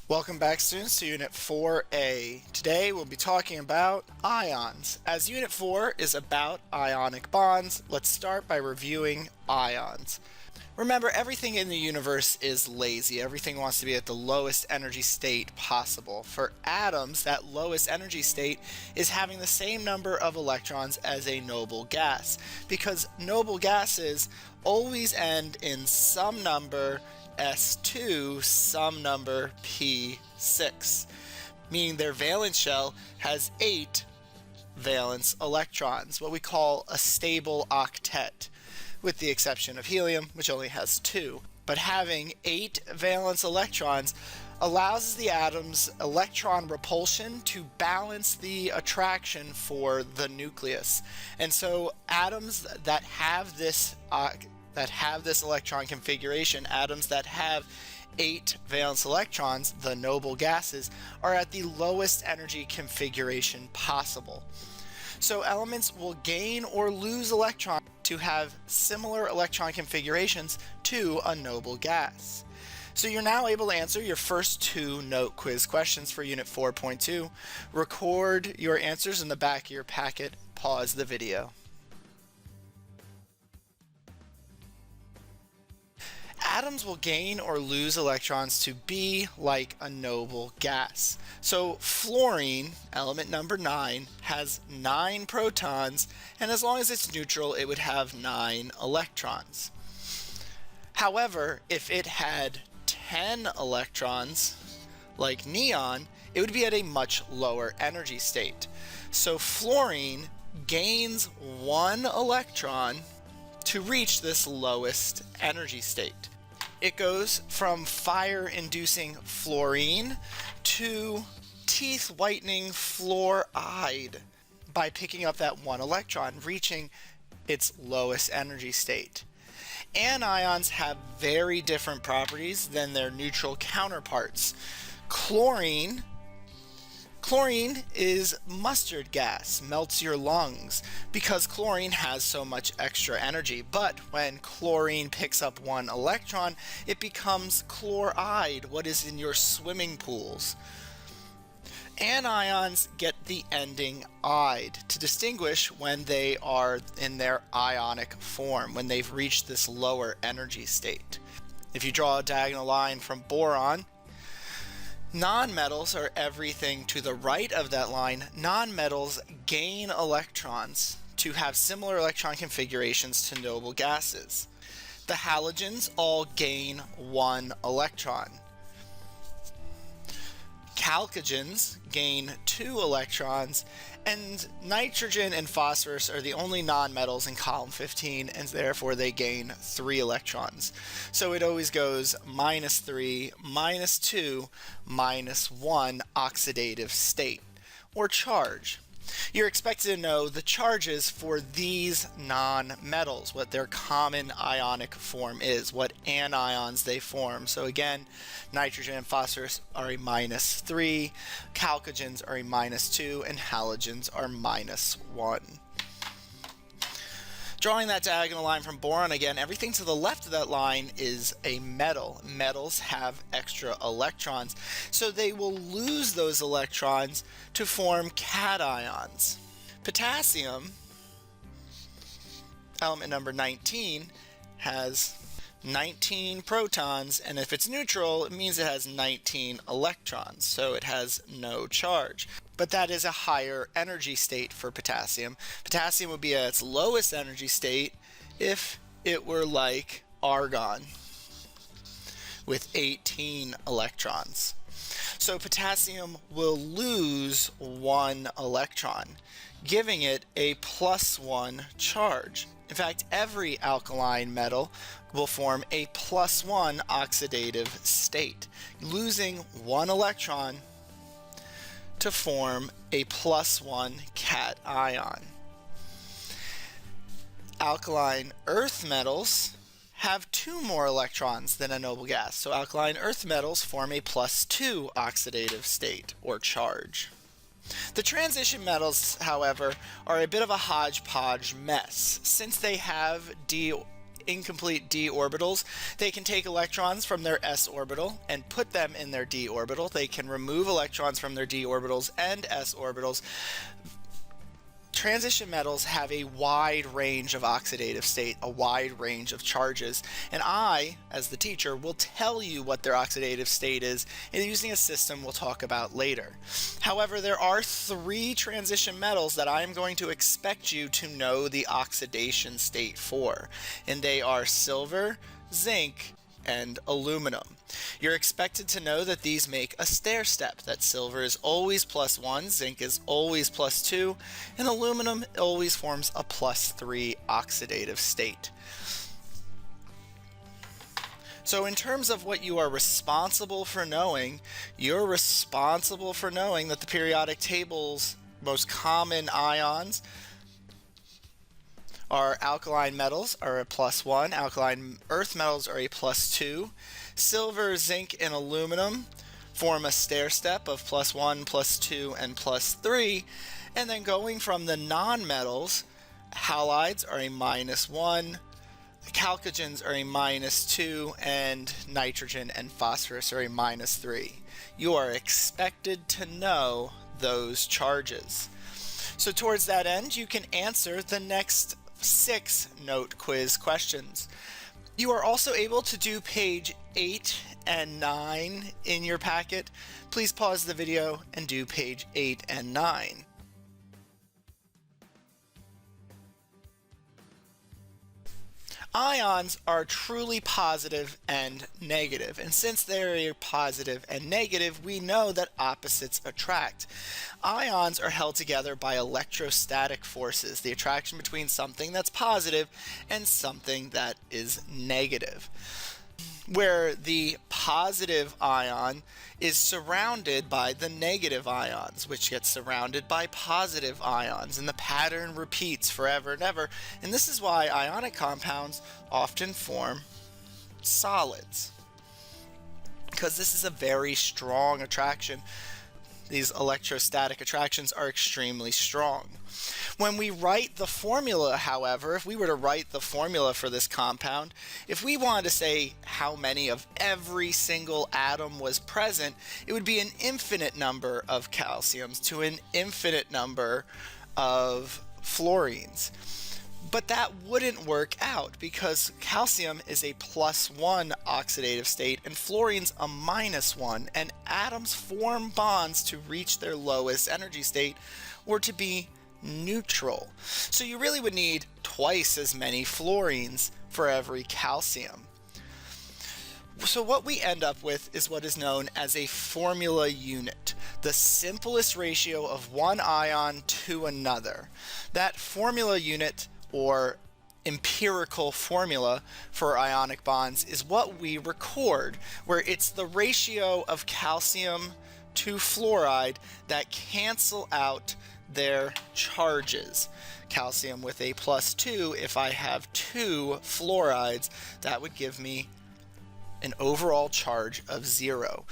Welcome back, students, to Unit 4a. Today we'll be talking about ions. As Unit 4 is about ionic bonds, let's start by reviewing ions. Remember, everything in the universe is lazy. Everything wants to be at the lowest energy state possible. For atoms, that lowest energy state is having the same number of electrons as a noble gas, because noble gases always end in some number S2, some number P6, meaning their valence shell has 8 valence electrons, what we call a stable octet, with the exception of helium, which only has 2. But having 8 valence electrons allows the atom's electron repulsion to balance the attraction for the nucleus. And so atoms that have this electron configuration, atoms that have 8 valence electrons, the noble gases, are at the lowest energy configuration possible. So elements will gain or lose electrons to have similar electron configurations to a noble gas. So you're now able to answer your first 2 note quiz questions for Unit 4.2. Record your answers in the back of your packet. Pause the video. Atoms will gain or lose electrons to be like a noble gas. So fluorine, element number 9, has 9 protons, and as long as it's neutral, it would have 9 electrons. However, if it had 10 electrons, like neon, it would be at a much lower energy state. So fluorine gains 1 electron to reach this lowest energy state. It goes from fire-inducing fluorine to teeth-whitening fluoride by picking up that 1 electron, reaching its lowest energy state. Anions have very different properties than their neutral counterparts. Chlorine is mustard gas, melts your lungs, because chlorine has so much extra energy. But when chlorine picks up 1 electron, it becomes chloride, what is in your swimming pools. Anions get the ending "ide" to distinguish when they are in their ionic form, when they've reached this lower energy state. If you draw a diagonal line from boron, nonmetals are everything to the right of that line. Nonmetals gain electrons to have similar electron configurations to noble gases. The halogens all gain 1 electron. Chalcogens gain 2 electrons, and nitrogen and phosphorus are the only nonmetals in column 15, and therefore they gain 3 electrons. So it always goes -3, -2, -1 oxidative state, or charge. You're expected to know the charges for these non-metals, what their common ionic form is, what anions they form. So again, nitrogen and phosphorus are a -3, chalcogens are a -2, and halogens are -1. Drawing that diagonal line from boron again, everything to the left of that line is a metal. Metals have extra electrons, so they will lose those electrons to form cations. Potassium, element number 19, has 19 protons, and if it's neutral, it means it has 19 electrons, so it has no charge. But that is a higher energy state for potassium. Potassium would be at its lowest energy state if it were like argon, with 18 electrons. So potassium will lose 1 electron, giving it a +1 charge. In fact, every alkaline metal will form a +1 oxidative state, losing 1 electron to form a +1 cation. Alkaline earth metals have 2 more electrons than a noble gas, so alkaline earth metals form a +2 oxidative state, or charge. The transition metals, however, are a bit of a hodgepodge mess, since they have d incomplete d orbitals, they can take electrons from their s orbital and put them in their d orbital. They can remove electrons from their d orbitals and s orbitals. Transition metals have a wide range of oxidative state, a wide range of charges, and I, as the teacher, will tell you what their oxidative state is using a system we'll talk about later. However, there are 3 transition metals that I am going to expect you to know the oxidation state for, and they are silver, zinc, and aluminum. You're expected to know that these make a stair step, that silver is always +1, zinc is always +2, and aluminum always forms a +3 oxidative state. So in terms of what you are responsible for knowing, you're responsible for knowing that the periodic table's most common ions are alkaline metals are a +1, alkaline earth metals are a +2, silver, zinc, and aluminum form a stair step of +1, +2, and +3, and then going from the non-metals, halides are a -1, chalcogens are a -2, and nitrogen and phosphorus are a -3. You are expected to know those charges. So towards that end, you can answer the next 6 note quiz questions. You are also able to do page 8 and 9 in your packet. Please pause the video and do page 8 and 9. Ions are truly positive and negative, and since they're positive and negative, we know that opposites attract. Ions are held together by electrostatic forces, the attraction between something that's positive and something that is negative, where the positive ion is surrounded by the negative ions, which get surrounded by positive ions, and the pattern repeats forever and ever. And this is why ionic compounds often form solids, because this is a very strong attraction. These electrostatic attractions are extremely strong. When we write the formula, however, if we were to write the formula for this compound, if we wanted to say how many of every single atom was present, it would be an infinite number of calciums to an infinite number of fluorines. But that wouldn't work out because calcium is a +1 oxidative state and fluorine's a -1, and atoms form bonds to reach their lowest energy state or to be neutral. So you really would need twice as many fluorines for every calcium. So what we end up with is what is known as a formula unit, the simplest ratio of one ion to another. That formula unit, or empirical formula for ionic bonds, is what we record, where it's the ratio of calcium to fluoride that cancel out their charges. Calcium with a +2, if I have 2 fluorides, that would give me an overall charge of 0,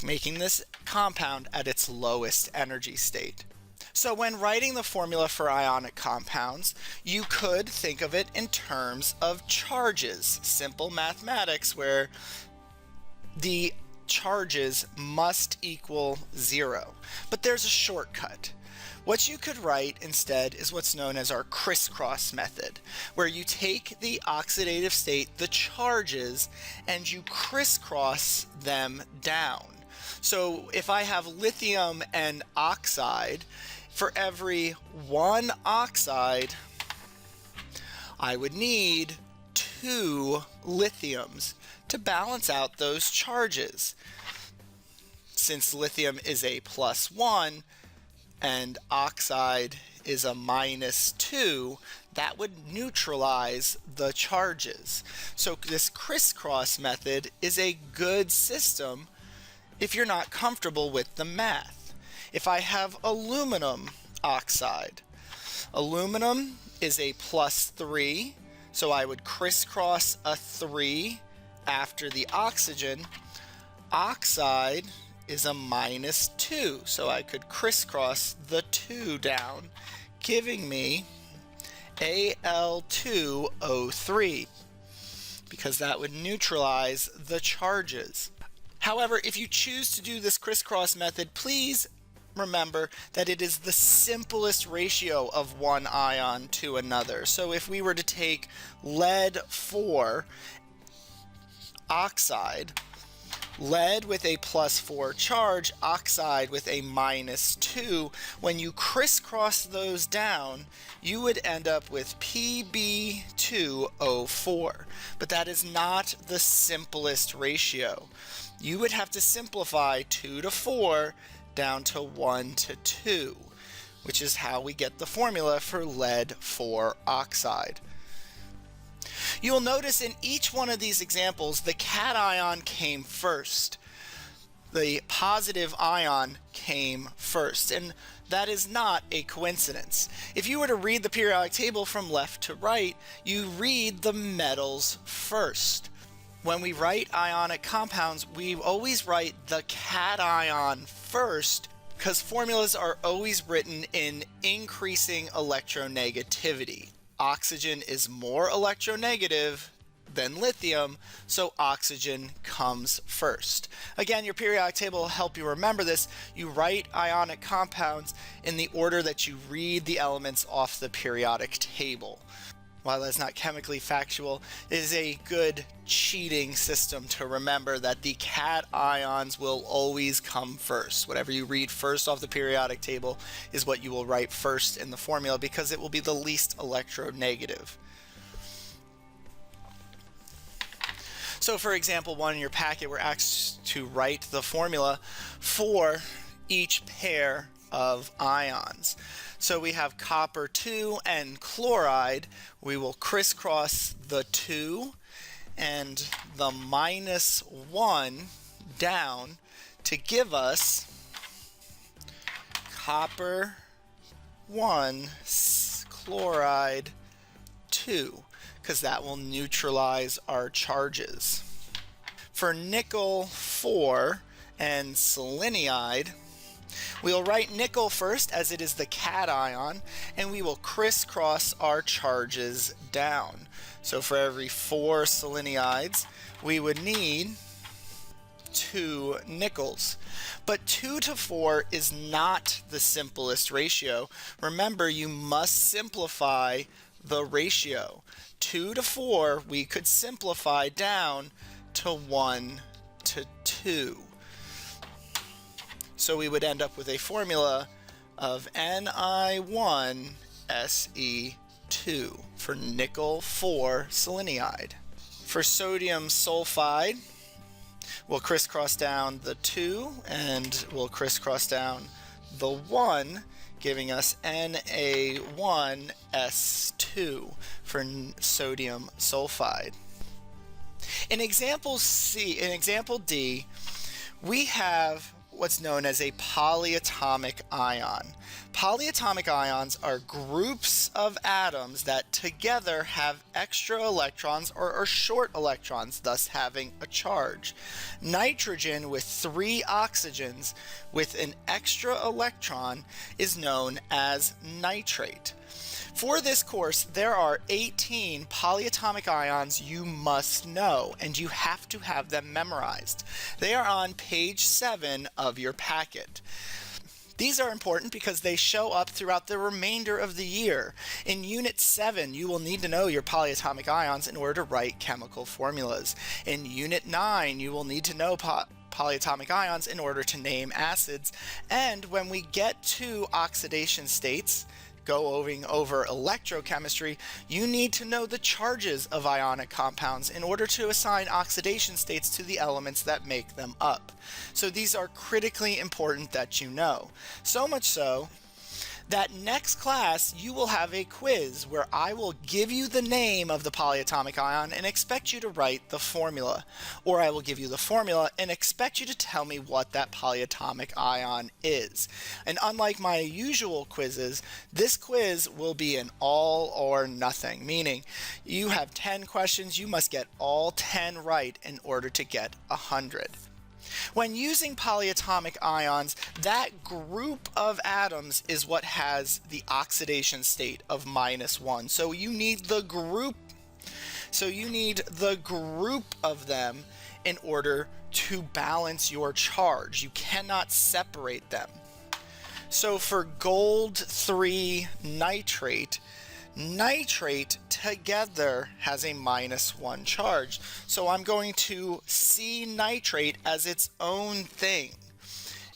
making this compound at its lowest energy state. So when writing the formula for ionic compounds, you could think of it in terms of charges, simple mathematics where the charges must equal 0. But there's a shortcut. What you could write instead is what's known as our crisscross method, where you take the oxidative state, the charges, and you crisscross them down. So if I have lithium and oxide, for every 1 oxide, I would need 2 lithiums to balance out those charges. Since lithium is a +1 and oxide is a -2, that would neutralize the charges. So this crisscross method is a good system if you're not comfortable with the math. If I have aluminum oxide, aluminum is a +3, so I would crisscross a 3 after the oxygen. Oxide is a -2, so I could crisscross the 2 down, giving me Al2O3. because that would neutralize the charges. However, if you choose to do this crisscross method, please remember that it is the simplest ratio of one ion to another. So if we were to take lead 4 oxide, lead with a +4 charge, oxide with a -2, when you crisscross those down, you would end up with Pb2O4. But that is not the simplest ratio. You would have to simplify 2 to 4 down to 1 to 2, which is how we get the formula for lead 4 oxide. You will notice in each one of these examples, the cation came first. The positive ion came first, and that is not a coincidence. If you were to read the periodic table from left to right, you read the metals first. When we write ionic compounds, we always write the cation first because formulas are always written in increasing electronegativity. Oxygen is more electronegative than lithium, so oxygen comes first. Again, your periodic table will help you remember this. You write ionic compounds in the order that you read the elements off the periodic table. While that's not chemically factual, it is a good cheating system to remember that the cations will always come first. Whatever you read first off the periodic table is what you will write first in the formula because it will be the least electronegative. So for example, one in your packet, we're asked to write the formula for each pair of ions. So we have copper 2 and chloride. We will crisscross the 2 and the -1 down to give us copper 1, chloride 2, because that will neutralize our charges. For nickel 4 and seleniide, we'll write nickel first as it is the cation, and we will crisscross our charges down. So for every 4 selenides, we would need 2 nickels. But 2 to 4 is not the simplest ratio. Remember, you must simplify the ratio. 2 to 4, we could simplify down to 1 to 2. So we would end up with a formula of Ni1Se2 for nickel 4 seleniide. For sodium sulfide, we'll crisscross down the 2 and we'll crisscross down the 1, giving us Na1S2 for sodium sulfide. In example D, we have what's known as a polyatomic ion. Polyatomic ions are groups of atoms that together have extra electrons or are short electrons, thus having a charge. Nitrogen with 3 oxygens with an extra electron is known as nitrate. For this course, there are 18 polyatomic ions you must know, and you have to have them memorized. They are on page 7 of your packet. These are important because they show up throughout the remainder of the year. In Unit 7, you will need to know your polyatomic ions in order to write chemical formulas. In Unit 9, you will need to know polyatomic ions in order to name acids. And when we get to oxidation states, going over electrochemistry, you need to know the charges of ionic compounds in order to assign oxidation states to the elements that make them up. So these are critically important that you know. So much so that next class you will have a quiz where I will give you the name of the polyatomic ion and expect you to write the formula. Or I will give you the formula and expect you to tell me what that polyatomic ion is. And unlike my usual quizzes, this quiz will be an all or nothing, meaning you have 10 questions, you must get all 10 right in order to get 100. When using polyatomic ions, that group of atoms is what has the oxidation state of -1. So you need the group So you need the group of them in order to balance your charge. You cannot separate them. So for gold 3 nitrate, nitrate together has a -1 charge. So I'm going to see nitrate as its own thing.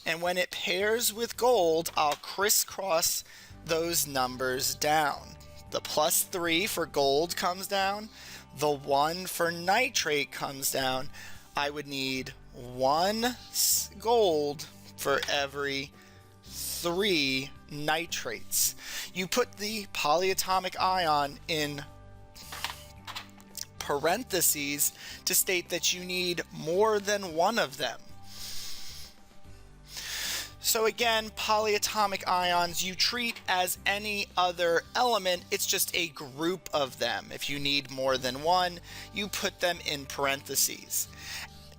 And when it pairs with gold, I'll crisscross those numbers down. The +3 for gold comes down. The 1 for nitrate comes down. I would need 1 gold for every 3 nitrates. You put the polyatomic ion in parentheses to state that you need more than one of them. So again, polyatomic ions you treat as any other element. It's just a group of them. If you need more than one, you put them in parentheses.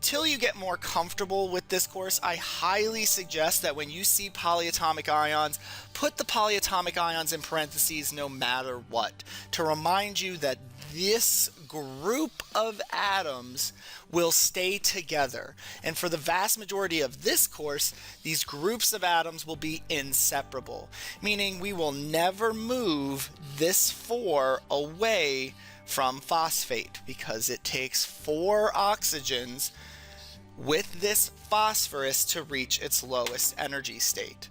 Till you get more comfortable with this course, I highly suggest that when you see polyatomic ions, put the polyatomic ions in parentheses no matter what, to remind you that this group of atoms will stay together. And for the vast majority of this course, these groups of atoms will be inseparable, meaning we will never move this 4 away from phosphate because it takes 4 oxygens with this phosphorus to reach its lowest energy state.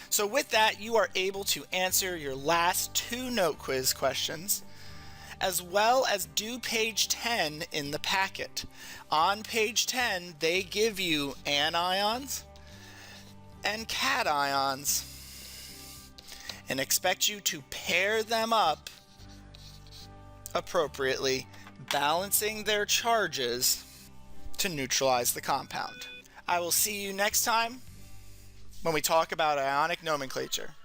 So with that, you are able to answer your last 2 note quiz questions, as well as do page 10 in the packet. On page 10, they give you anions and cations and expect you to pair them up appropriately, balancing their charges to neutralize the compound. I will see you next time when we talk about ionic nomenclature.